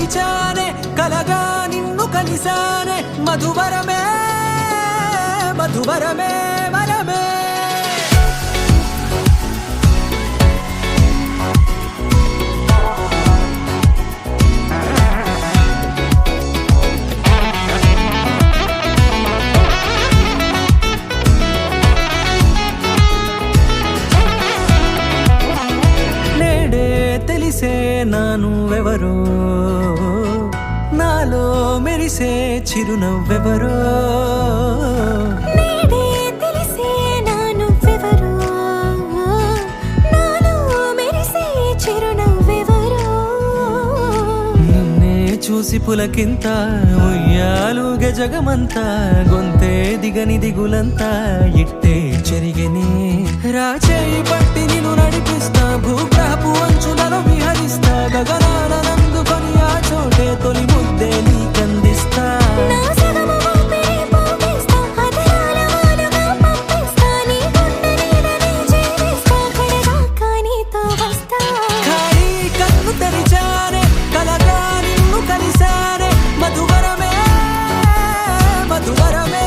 తెరిచానే కలగా నిన్ను కలిసానే మధువరమే మధువరమే వరమే తెలిసే నానువెవరో నాలో మెరిసే చిరునవ్వెవరో తెలిసే నానువెవరో నాలో మెరిసే చిరునవ్వెవరో నిన్నే చూసి పులకింత ఉయ్యాలుగే జగమంతా గొంతే దిగని దిగులంతా ఇట్టే చెరిగనే రాచేయి పట్టి నిన్ను నడిపిస్తా భూగ్రహపు అంచులలో విహరిస్తా గగనాన నందుకొని ఆ చోటే తొలి ముద్దే నీకందిస్తా ఖాళీ కన్ను తెరిచానే కలగా నిన్ను కలిసానే మధువరమే మధువరమే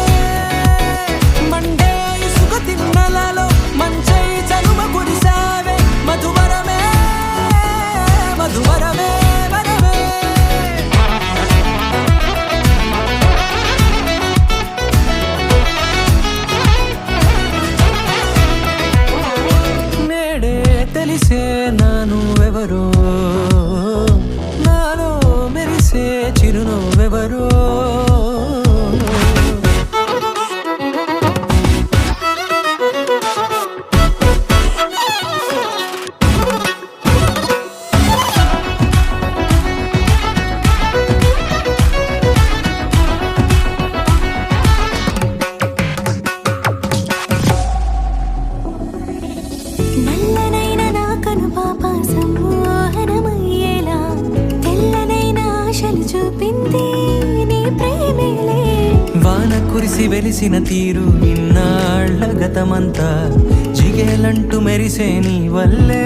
మండే ఇసుక తిన్నలలో మంచై చలుమ కురిసావే మధువరమే మధువరమే వరమే నేడే తెలిసే నానువెవరో నాలో మెరిసే చిరునవ్వెవరో నల్లనైన నా కనుపాప సమ్మోహనమయ్యేలా తెల్లనైన ఆశలు చూపింది నీ ప్రేమేలే వాన కురిసి వెలిసిన తీరు ఇన్నాళ్ల గతమంతా జిగేలంటూ మెరిసే నీ వల్లే